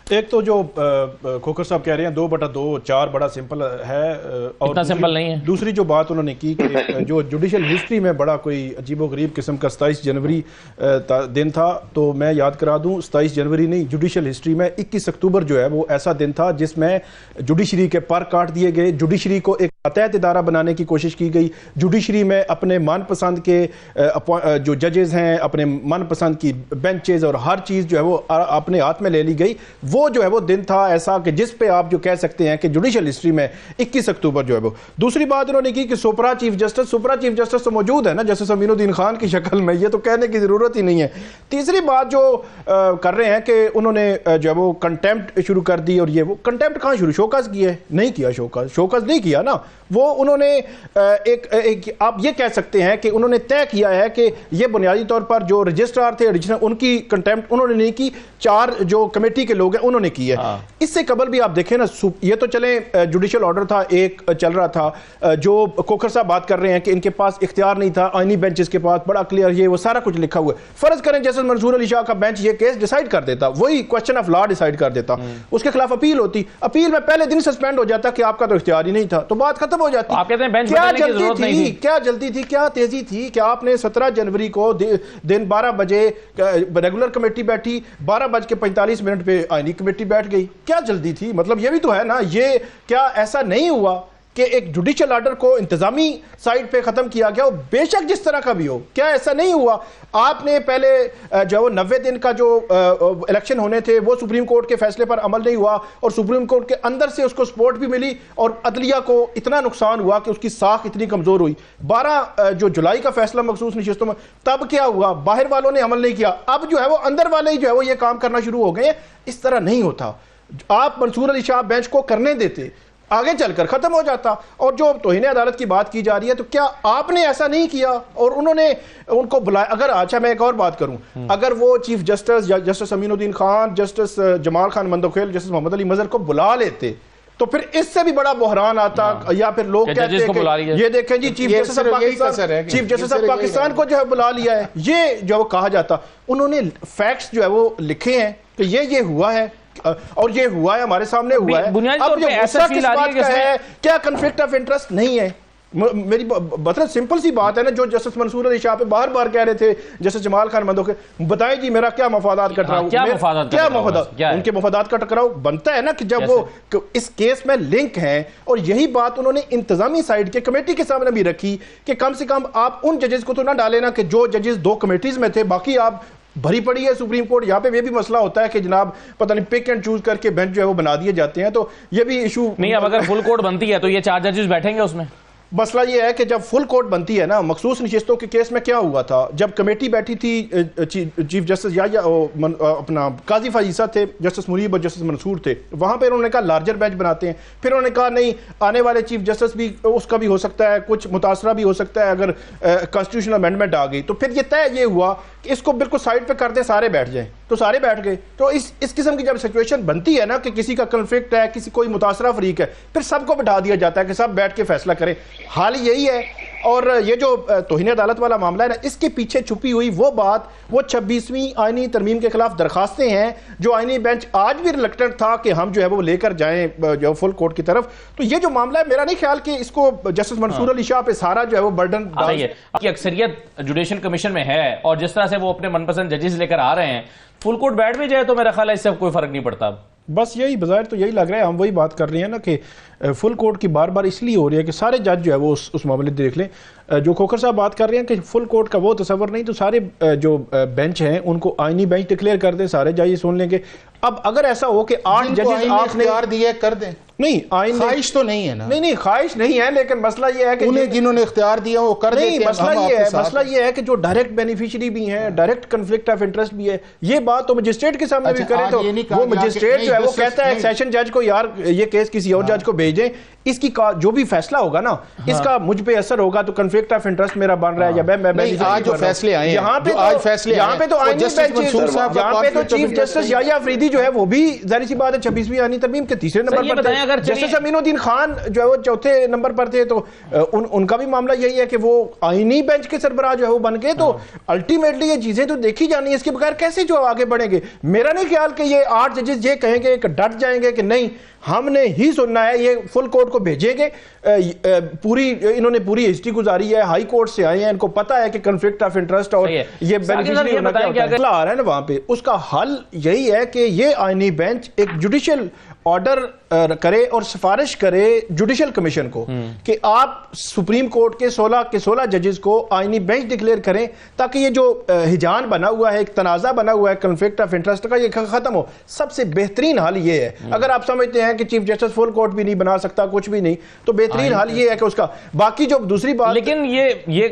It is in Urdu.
ایک تو جو کھوکھر صاحب کہہ رہے ہیں 2/2 4 بڑا سمپل ہے، اور اتنا سمپل نہیں ہے۔ دوسری جو بات انہوں نے کی کہ جو جوڈیشل ہسٹری میں بڑا کوئی عجیب و غریب قسم کا 27 جنوری دن تھا، تو میں یاد کرا دوں 27 جنوری نہیں، جوڈیشل ہسٹری میں 21 اکتوبر جو ہے وہ ایسا دن تھا جس میں جوڈیشری کے پر کاٹ دیے گئے، جوڈیشری کو ایک ماتحت ادارہ بنانے کی کوشش کی گئی، جوڈیشری میں اپنے من پسند کے جو ججز ہیں، اپنے من پسند کی بینچز اور ہر چیز جو ہے وہ اپنے ہاتھ میں لے لی گئی۔ وہ جو ہے وہ دن تھا ایسا کہ جس پہ آپ جو کہہ سکتے ہیں کہ جوڈیشل ہسٹری میں 21 اکتوبر جو ہے وہ۔ دوسری بات انہوں نے کی کہ سپرا چیف جسٹس تو موجود ہے نا جسٹس امین الدین خان کی شکل میں، یہ تو کہنے کی ضرورت ہی نہیں ہے۔ تیسری بات جو کر رہے ہیں کہ انہوں نے جو ہے وہ کنٹیمپٹ شروع کر دی، اور یہ وہ کنٹیمپٹ کہاں شروع، شوکاز کی ہے؟ نہیں کیا شوکاز نہیں کیا نا، وہ انہوں نے آپ یہ کہہ سکتے ہیں کہ انہوں نے طے کیا ہے کہ یہ بنیادی طور پر جو رجسٹرار تھے ایڈیشنل، ان کی کنٹیمپٹ انہوں نے نہیں کی، 4 جو کمیٹی کے لوگ ہیں انہوں نے کی ہے۔ اس سے قبل بھی آپ دیکھیں نا، یہ تو چلیں جوڈیشل آرڈر تھا ایک چل رہا تھا، جو کھوکھر صاحب بات کر رہے ہیں کہ ان کے پاس اختیار نہیں تھا، آئینی بینچز کے پاس بڑا کلیئر یہ وہ سارا کچھ لکھا ہوا ہے۔ فرض کریں جیسے منصور علی شاہ کا بینچ یہ کیس ڈیسائیڈ کر دیتا، وہی کوسچن آف لا ڈیسائیڈ کر دیتا، اس کے خلاف اپیل ہوتی، اپیل میں پہلے دن سسپینڈ ہو جاتا کہ آپ کا تو اختیار ہی نہیں تھا، تو بات ختم ہو جاتی۔ آپ کہتے ہیں بینچ کیا بدلنے کی ضرورت نہیں تھی، کیا جلدی تھی، کیا تیزی تھی کہ آپ نے 17 جنوری کو دن 12 بجے ریگولر کمیٹی بیٹھی، 12:45 پہ آئینی کمیٹی بیٹھ گئی، کیا جلدی تھی؟ مطلب یہ بھی تو ہے نا، یہ کیا ایسا نہیں ہوا کہ ایک جوڈیشل آرڈر کو انتظامی سائٹ پہ ختم کیا گیا ہو، بے شک جس طرح کا بھی ہو، کیا ایسا نہیں ہوا؟ آپ نے پہلے جو 90 دن کا جو الیکشن ہونے تھے وہ سپریم کورٹ کے فیصلے پر عمل نہیں ہوا، اور سپریم کورٹ کے اندر سے اس کو سپورٹ بھی ملی، اور عدلیہ کو اتنا نقصان ہوا کہ اس کی ساکھ اتنی کمزور ہوئی۔ 12 جو جولائی کا فیصلہ مخصوص نشستوں میں، تب کیا ہوا؟ باہر والوں نے عمل نہیں کیا، اب جو ہے وہ اندر والے ہی جو ہے وہ یہ کام کرنا شروع ہو گئے ہیں۔ اس طرح نہیں ہوتا، آپ منصور علی شاہ بینچ کو کرنے دیتے، آگے چل کر ختم ہو جاتا۔ اور جو توہین عدالت کی بات کی جا رہی ہے، تو کیا آپ نے ایسا نہیں کیا اور انہوں نے ان کو بلایا؟ اگر اچھا میں ایک اور بات کروں، اگر وہ چیف جسٹس یا جسٹس امین الدین خان، جسٹس جمال خان مندوخیل، جسٹس محمد علی مظہر کو بلا لیتے تو پھر اس سے بھی بڑا بحران آتا، یا پھر لوگ کہتے ہیں کہ یہ دیکھیں جی چیف جسٹس آف پاکستان کو جو ہے بلا لیا ہے، یہ جو وہ کہا جاتا۔ انہوں نے فیکٹس جو ہے وہ لکھے ہیں کہ یہ ہوا ہے، اور یہ ہوا ہے، ہمارے سامنے ہوا ہے۔ اب یہ غصہ کس بات کا ہے؟ کیا کنفلکٹ آف انٹرسٹ نہیں ہے؟ میری مطلب سمپل سی بات ہے نا، جو جسٹس منصور علی شاہ پہ بار بار کہہ رہے تھے، جسٹس جمال خان مندوخیل، بتائیں جی میرا کیا مفادات کا ٹکراؤ، کیا مفادات، ان کے مفادات کا ٹکراؤ بنتا ہے نا کہ جب وہ اس کیس میں لنک ہیں۔ اور یہی بات انہوں نے انتظامی سائیڈ کے کمیٹی کے سامنے بھی رکھی کہ کم سے کم آپ ان ججز کو تو نہ ڈالیں نا کہ جو ججز 2 کمیٹیز میں تھے، باقی آپ بھری پڑی ہے سپریم کورٹ۔ یہاں پہ یہ بھی مسئلہ ہوتا ہے کہ جناب پتہ نہیں پک اینڈ چوز کر کے بینچ جو ہے وہ بنا دیے جاتے ہیں، تو یہ بھی ایشو نہیں۔ اب اگر فل کورٹ بنتی ہے تو یہ 4 ججز بیٹھیں گے اس میں؟ مسئلہ یہ ہے کہ جب فل کورٹ بنتی ہے نا، مخصوص نشستوں کے کیس میں کیا ہوا تھا، جب کمیٹی بیٹھی تھی، چیف جسٹس یا اپنا قاضی فائزہ تھے، جسٹس منیب اور جسٹس منصور تھے، وہاں پہ انہوں نے کہا لارجر بینچ بناتے ہیں، پھر انہوں نے کہا نہیں، آنے والے چیف جسٹس بھی اس کا بھی ہو سکتا ہے، کچھ متاثرہ بھی ہو سکتا ہے اگر کانسٹیٹیوشنل امینڈمنٹ آ گئی، تو پھر یہ طے یہ ہوا کہ اس کو بالکل سائڈ پہ کر دیں، سارے بیٹھ جائیں، تو سارے بیٹھ گئے۔ تو اس قسم کی جب سچویشن بنتی ہے نا کہ کسی کا کنفلکٹ ہے، کوئی متاثرہ فریق ہے، پھر سب کو بٹھا دیا جاتا ہے کہ سب بیٹھ کے فیصلہ کریں۔ حال یہی ہے۔ اور یہ جو توہین عدالت والا معاملہ ہے نا، اس کے پیچھے چھپی ہوئی وہ بات، وہ 26ویں آئینی ترمیم کے خلاف درخواستیں ہیں جو آئینی بینچ آج بھی ریلیکٹنٹ تھا کہ ہم جو ہے وہ لے کر جائیں جو فل کورٹ کی طرف۔ تو یہ جو معاملہ ہے، میرا نہیں خیال کہ اس کو جسٹس منصور علی شاہ پہ سارا جو ہے وہ برڈن صحیح ہے۔ کی اکثریت جوڈیشل کمیشن میں ہے، اور جس طرح سے وہ اپنے من پسند ججز لے کر آ رہے ہیں، فل کورٹ بیٹھ بھی جائے تو میرا خیال ہے اس سے کوئی فرق نہیں پڑتا۔ بس یہی بظاہر تو یہی لگ رہا ہے، ہم وہی بات کر رہے ہیں نا کہ فل کورٹ کی بار بار اس لیے ہو رہی ہے کہ سارے جج جو ہے وہ اس معاملے دیکھ لیں۔ جو کھوکھر صاحب بات کر رہے ہیں کہ فل کورٹ کا وہ تصور نہیں، تو سارے جو بینچ ہیں ان کو آئینی بینچ ڈکلیئر کر دیں، سارے جج سن لیں گے۔ اب اگر ایسا ہو کہ 8 ججز آپ نے اختیار دیا کر دیں، نہیں آئین خواہش تو نہیں ہے نا، نہیں خواہش نہیں ہے، لیکن مسئلہ یہ ہے کہ انہیں جنہوں نے اختیار دیا وہ کر دیتے ہیں۔ مسئلہ یہ ہے کہ جو ڈائریکٹ بینیفیشری بھی ہیں، ڈائریکٹ کنفلکٹ آف انٹرسٹ بھی ہے، یہ بات تو مجسٹریٹ کے سامنے بھی کریں تو وہ مجسٹریٹ جو ہے وہ کہتا ہے سیشن جج کو یار یہ کیس کسی اور جج کو بھیج دیں، اس کی جو بھی فیصلہ ہوگا نا اس کا مجھ پہ اثر ہوگا تو کنفلکٹ آف انٹرسٹ میرا بن رہا ہے یا میں آج جو فیصلے آئے ہیں یہاں پہ تو آئینی بینچ یہاں پہ تو چیف جسٹس یحییٰ افریدی جو ہے وہ بھی ظاہر سی بات ہے 26ویں آئینی ترمیم کے تیسرے نمبر پر تھے. جسٹس امین الدین خان جو ہے وہ چوتھے نمبر پر تھے, تو ان کا بھی معاملہ یہی ہے کہ وہ آئینی بینچ کے سربراہ جو ہے وہ بن گئے. تو الٹیمیٹلی یہ چیزیں تو دیکھی جانی ہے, اس کے بغیر کیسے جو آگے بڑھیں گے. میرا نہیں خیال کہ یہ 8 ججز یہ کہیں گے کہ ڈٹ جائیں گے کہ نہیں ہم نے ہی سننا ہے, یہ فل کورٹ کو بھیجیں گے. انہوں نے پوری ہسٹری گزاری ہے, ہائی کورٹ سے آئے ہیں, ان کو پتا ہے کہ کنفلکٹ آف انٹرسٹ اور یہ بینیفیشری ہونا کیا ہوتا ہے. آ رہا ہے نا وہاں پہ, اس کا حل یہی ہے کہ یہ آئینی بینچ ایک جوڈیشل آرڈر کرے اور سفارش کرے جوڈیشل کمیشن کو کہ آپ سپریم کورٹ کے 16 ججز کو آئینی بینچ ڈکلیئر کریں, تاکہ یہ جو ہجان بنا ہوا ہے, ایک تنازع بنا ہوا ہے کنفلکٹ آف انٹرسٹ کا, یہ ختم ہو. سب سے بہترین حل یہ ہے, اگر آپ سمجھتے ہیں کہ چیف جسٹس فل کورٹ بھی نہیں بنا سکتا, کچھ بھی نہیں, تو بہترین حل یہ ہے کہ اس کا باقی جو دوسری بات. لیکن یہ